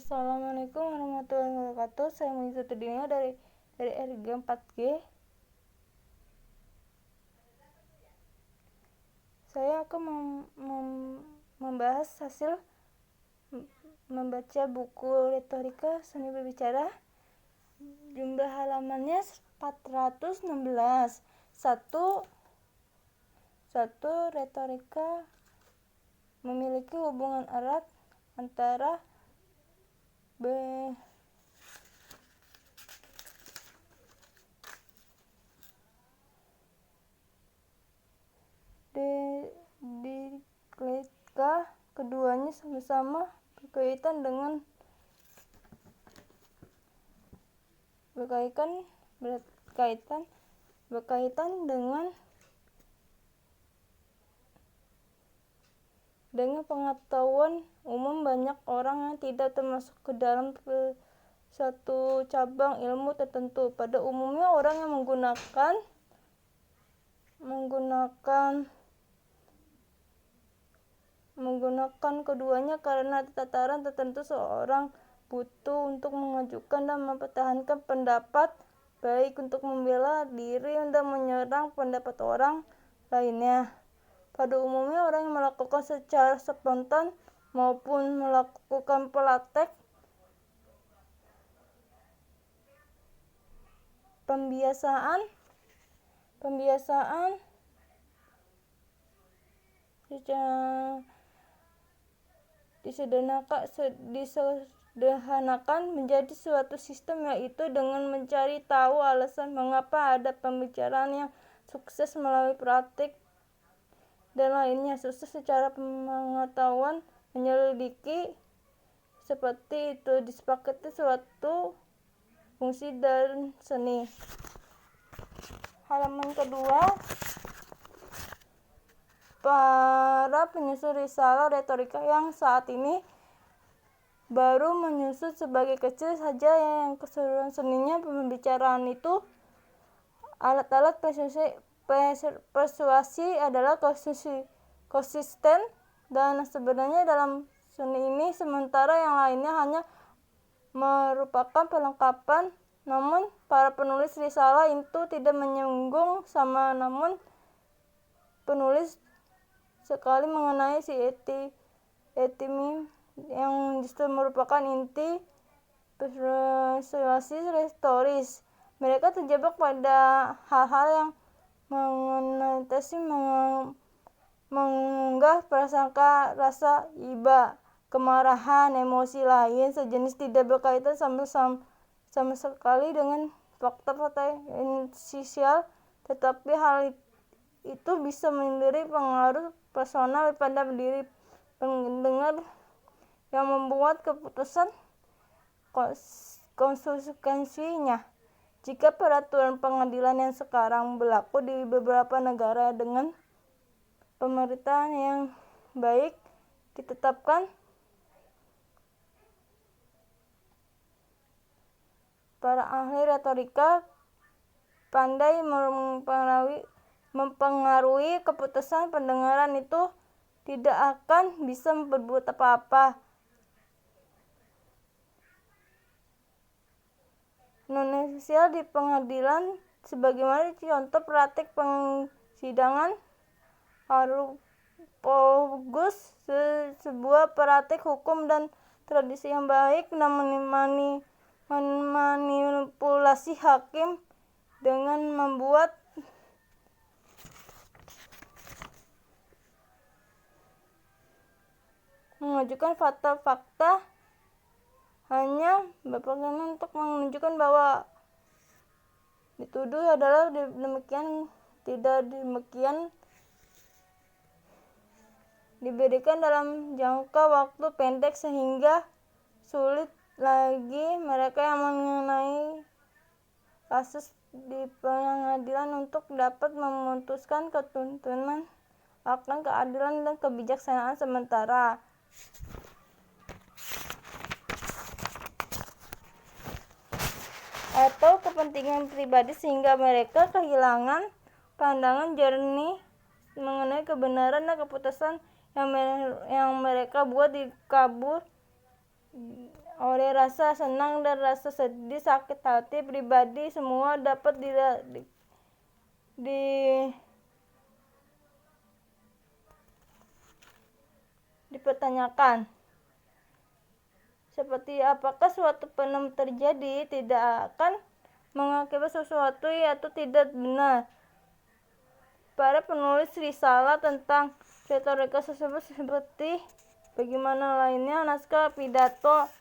Assalamualaikum warahmatullahi wabarakatuh. Saya Muizuddin dari RG 4G. Saya akan membahas hasil membaca buku Retorika Seni Berbicara. Jumlah halamannya 416. Satu retorika memiliki hubungan erat antara dialektika. Keduanya sama-sama berkaitan dengan pengetahuan umum banyak orang yang tidak termasuk ke dalam satu cabang ilmu tertentu. Pada umumnya orang yang menggunakan keduanya karena tataran tertentu. Seorang butuh untuk mengajukan dan mempertahankan pendapat, baik untuk membela diri dan menyerang pendapat orang lainnya. Pada umumnya orang yang melakukan secara spontan maupun melakukan praktek pembiasaan disederhanakan menjadi suatu sistem, yaitu dengan mencari tahu alasan mengapa ada pembicaraan yang sukses melalui praktik dan lainnya. Sukses secara pengetahuan menyelidiki seperti itu disepakati suatu fungsi dan seni. Halaman kedua, para penyusun risalah retorika yang saat ini baru menyusun sebagai kecil saja yang keseluruhan seninya pembicaraan itu. Alat-alat persuasi adalah konsisten dan sebenarnya dalam seni ini, sementara yang lainnya hanya merupakan perlengkapan. Namun para penulis risalah itu tidak menyinggung sama, namun penulis sekali mengenai si etimi yang justru merupakan inti persuasi retoris. Mereka terjebak pada hal-hal yang mengunggah prasangka, rasa iba, kemarahan, emosi lain sejenis tidak berkaitan sama sekali dengan fakta-fakta esensial, tetapi hal itu bisa memberi pengaruh personal pada diri pendengar yang membuat keputusan konsekuensinya. Jika peraturan pengadilan yang sekarang berlaku di beberapa negara dengan pemerintahan yang baik ditetapkan, para ahli retorika pandai mempengaruhi keputusan pendengaran itu tidak akan bisa berbuat apa-apa. Non-esensial di pengadilan sebagaimana contoh praktik persidangan arupogus, sebuah praktik hukum dan tradisi yang baik dan memanipulasi hakim dengan mengajukan fakta-fakta hanya berpengen untuk menunjukkan bahwa dituduh adalah demikian. Tidak demikian diberikan dalam jangka waktu pendek sehingga sulit lagi mereka yang mengenai kasus di pengadilan untuk dapat memutuskan ketuntunan akan keadilan dan kebijaksanaan sementara atau kepentingan pribadi, sehingga mereka kehilangan pandangan jernih mengenai kebenaran dan keputusan yang mereka buat oleh rasa senang dan rasa sedih, sakit hati pribadi, semua dapat dipertanyakan. Seperti apakah suatu fenomena terjadi tidak akan mengakibatkan sesuatu yaitu tidak benar. Para penulis risalah tentang retorika tersebut seperti bagaimana lainnya naskah pidato